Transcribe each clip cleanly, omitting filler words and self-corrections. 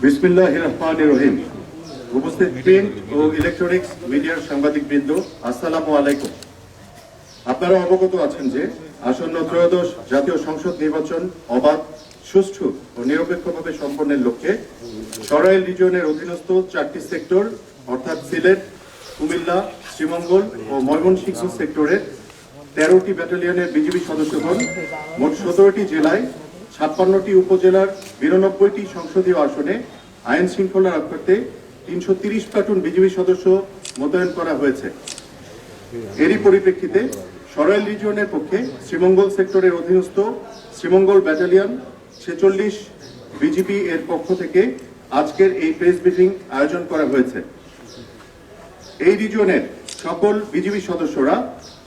বিসমিল্লাহির রহমানির রহিম। উপস্থিত প্রিন্ট ও ইলেকট্রনিক্স মিডিয়ার সাংবাদিকবৃন্দ, আসসালামু আলাইকুম। আপনারা অবগত আছেন যে আসন্ন ত্রয়োদশ জাতীয় সংসদ নির্বাচন অবাধ, সুষ্ঠু ও নিরপেক্ষভাবে সম্পন্নের লক্ষ্যে সরাইল রিজিয়নের অধীনস্থ 4টি সেক্টর অর্থাৎ সিলেট, কুমিল্লা, শ্রীমঙ্গল ও ময়মনসিংহ সেক্টরের 13টি ব্যাটালিয়নের বিজিবি সদস্যগণ মোট 17টি জেলায় 56টি উপজেলার 92টি সংসদীয় আসনে আইন শৃঙ্খলা রক্ষার্থে 330 প্লাটুন বিজিবি সদস্য মোতায়েন করা হয়েছে। এরই পরিপ্রেক্ষিতে সরাইল রিজিয়নের পক্ষে শ্রীমঙ্গল সেক্টরের অধীনস্থ শ্রীমঙ্গল ব্যাটালিয়ন 46 বিজিবি এর পক্ষ থেকে আজকের এই প্রেস ব্রিফিং আয়োজন করা হয়েছে। এই রিজিয়নের সকল বিজিবি সদস্যরা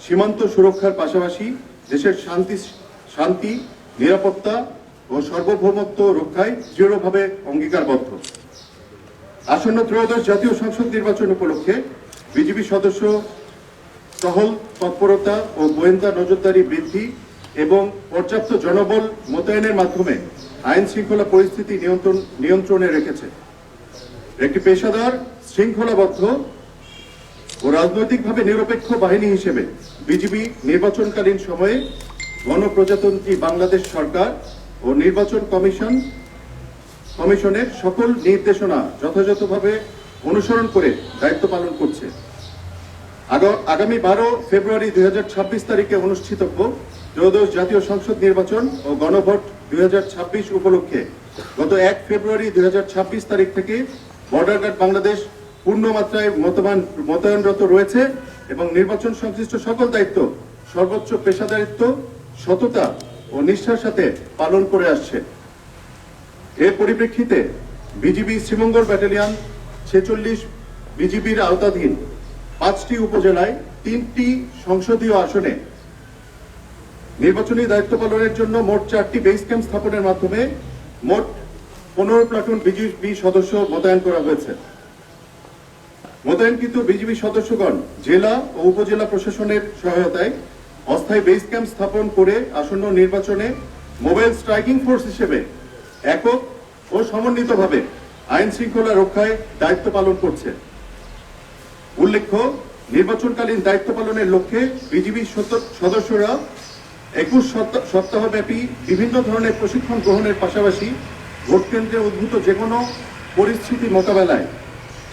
সীমান্ত সুরক্ষার পাশাপাশি দেশের শান্তি, নিরাপত্তা ও সার্বভৌমত্ব রক্ষায় দৃঢ়ভাবে অঙ্গীকারবদ্ধ। আসন্ন ত্রয়োদশ জাতীয় সংসদ নির্বাচন উপলক্ষে বিজিবি সদস্য টহল তৎপরতা ও গোয়েন্দা নজরদারি বৃদ্ধি এবং পর্যাপ্ত জনবল মোতায়েনের মাধ্যমে আইন শৃঙ্খলা পরিস্থিতি নিয়ন্ত্রণে রেখেছে। একটি পেশাদার, শৃঙ্খলাবদ্ধ ও রাজনৈতিকভাবে নিরপেক্ষ বাহিনী হিসেবে বিজিবি নির্বাচনকালীন সময়ে গণপ্রজাতন্ত্রী বাংলাদেশ সরকার ও নির্বাচন কমিশনের সকল নির্দেশনা যথাযথভাবে অনুসরণ করে দায়িত্ব পালন করছে। আগামী 12 ফেব্রুয়ারি 2026 তারিখে অনুষ্ঠিতব্য ত্রয়োদশ জাতীয় সংসদ নির্বাচন ও গণভোট 2026 উপলক্ষে গত 1 ফেব্রুয়ারি 2026 তারিখ থেকে বর্ডার গার্ড বাংলাদেশ পূর্ণমাত্রায় মোতায়েনরত রয়েছে এবং নির্বাচন সংশ্লিষ্ট সকল দায়িত্ব সর্বোচ্চ পেশাদারিত্ব, সততা ও নিষ্ঠার সাথে পালন করে আসছে। এর পরিপ্রেক্ষিতে বিজিবি শ্রীমঙ্গল ব্যাটালিয়ন 46 বিজিবির আওতাধীন 5টি উপজেলায় 3টি সংসদীয় আসনে নির্বাচনী দায়িত্ব পালনের জন্য মোট 4টি বেস ক্যাম্প স্থাপনের মাধ্যমে মোট 15 প্লাটুন বিজিবি সদস্য মোতায়েন করা হয়েছে। মোতায়েনকৃত বিজিবি সদস্যগণ জেলা ও উপজেলা প্রশাসনের সহায়তায় অস্থায়ী বেস ক্যাম্প স্থাপন করে আসন্ন নির্বাচনে মোবাইল স্ট্রাইকিং ফোর্স হিসেবে একক ও সমন্বিতভাবে আইন শৃঙ্খলা রক্ষায় দায়িত্ব পালন করছে। উল্লেখ্য, নির্বাচনকালীন দায়িত্ব পালনের লক্ষ্যে বিজিবি সদস্যরা 21 সপ্তাহব্যাপী বিভিন্ন ধরনের প্রশিক্ষণ গ্রহণের পাশাপাশি ভোট কেন্দ্রে উদ্ভূত যে কোনো পরিস্থিতি মোকাবেলায়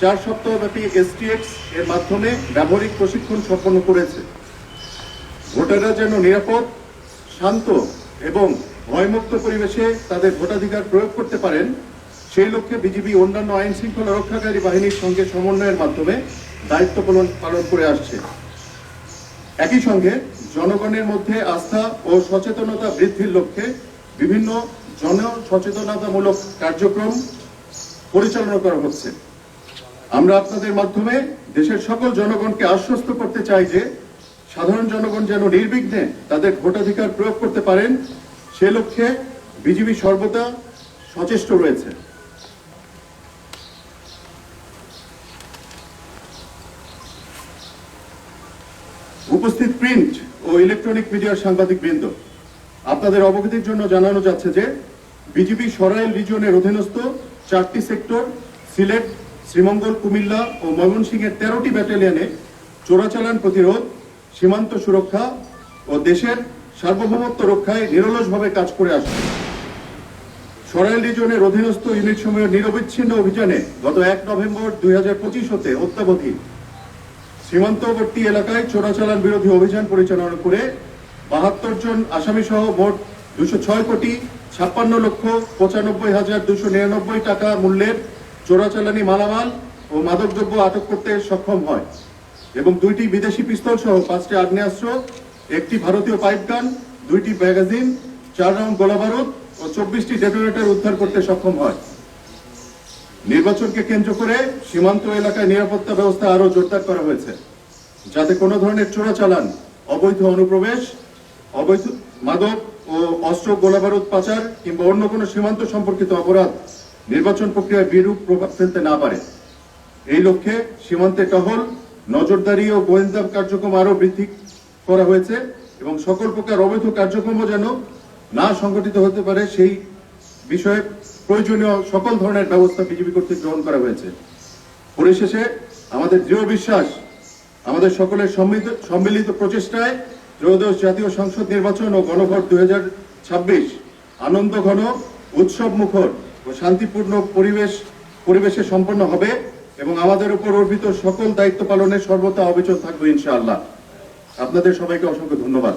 4 সপ্তাহব্যাপী STX এর মাধ্যমে ব্যবহারিক প্রশিক্ষণ সম্পন্ন করেছে। ভোটাররা যেন নিরাপদ, শান্ত এবং ভয়মুক্ত পরিবেশে তাদের ভোটাধিকার প্রয়োগ করতে পারেন, সেই লক্ষ্যে বিজিবি অন্যান্য আইন শৃঙ্খলা রক্ষাকারী বাহিনীর সঙ্গে সমন্বয়ের মাধ্যমে দায়িত্ব পালন করে আসছে। একই সঙ্গে জনগণের মধ্যে আস্থা ও সচেতনতা বৃদ্ধির লক্ষ্যে বিভিন্ন জনসচেতনতামূলক কার্যক্রম পরিচালনা করা হচ্ছে। আমরা আপনাদের মাধ্যমে দেশের সকল জনগণকে আশ্বস্ত করতে চাই যে সাধারণ জনগণ যেন নির্বিঘ্নে তাদের ভোটাধিকার প্রয়োগ করতে পারেন, সে লক্ষ্যে বিজিবি সর্বদা সচেষ্ট রয়েছে। উপস্থিত প্রিন্ট ও ইলেকট্রনিক মিডিয়ার সাংবাদিকবৃন্দ, আপনাদের অবগতির জন্য জানানো যাচ্ছে যে বিজিবি সরাইল রিজিয়নের অধীনস্থ 4টি সেক্টর সিলেট, শ্রীমঙ্গল, কুমিল্লা ও ময়মনসিংহের 13টি ব্যাটালিয়নে চোরাচালান প্রতিরোধ, সীমান্ত সুরক্ষা ও দেশের সার্বভৌমত্ব রক্ষায় নিরলসভাবে কাজ করে আসছে। সরাইল রিজিয়নের অধীনস্থ ইউনিটসমূহের নিরবিচ্ছিন্ন অভিযানে গত 1 নভেম্বর 2025 হতে অদ্যাবধি সীমান্তবর্তী এলাকায় চোরাচালান বিরোধী অভিযান পরিচালনা করে 72 জন আসামি সহ মোট 206,56,95,299 টাকা মূল্যের চোরাচালানি মালামাল ও মাদকদ্রব্য আটক করতে সক্ষম হয় এবং 2টি বিদেশি পিস্তল সহ 5টি আগ্নেয়াস্ত্র, 1টি ভারতীয় পাইপগান, 2টি ম্যাগাজিন, 4 রাউন্ড গোলাবারুদ ও 24টি ডেটোনেটর উদ্ধার করতে সক্ষম হয়। নির্বাচনকে কেন্দ্র করে সীমান্ত এলাকায় নিরাপত্তা ব্যবস্থা আরো জোরদার করা হয়েছে, যাতে কোনো ধরনের চোরাচালান, অবৈধ অনুপ্রবেশ, অবৈধ মাদক ও অস্ত্র, গোলাবারুদ পাচার কিংবা অন্য কোনো সীমান্ত সম্পর্কিত অপরাধ নির্বাচন প্রক্রিয়ায় বিরূপ প্রভাব ফেলতে না পারে। এই লক্ষ্যে সীমান্তে টহল, নজরদারি ও গোয়েন্দা কার্যক্রম আরো বৃদ্ধি করা হয়েছে এবং সকল প্রকার অবৈধ কার্যক্রম যেন না সংগঠিত হতে পারে সেই বিষয়ে প্রয়োজনীয় সকল ধরনের ব্যবস্থা বিজেপি কর্তৃক গ্রহণ করা হয়েছে। পরিশেষে আমাদের দৃঢ় বিশ্বাস, আমাদের সকলের সম্মিলিত প্রচেষ্টায় ত্রয়োদশ জাতীয় সংসদ নির্বাচন ও গণভোট 2026 আনন্দ ঘন, উৎসব মুখর ও শান্তিপূর্ণ পরিবেশে সম্পন্ন হবে এবং আমাদের উপর অর্পিত সকল দায়িত্ব পালনে সর্বদা অবিচল থাকবে ইনশাআল্লাহ। আপনাদের সবাইকে অসংখ্য ধন্যবাদ।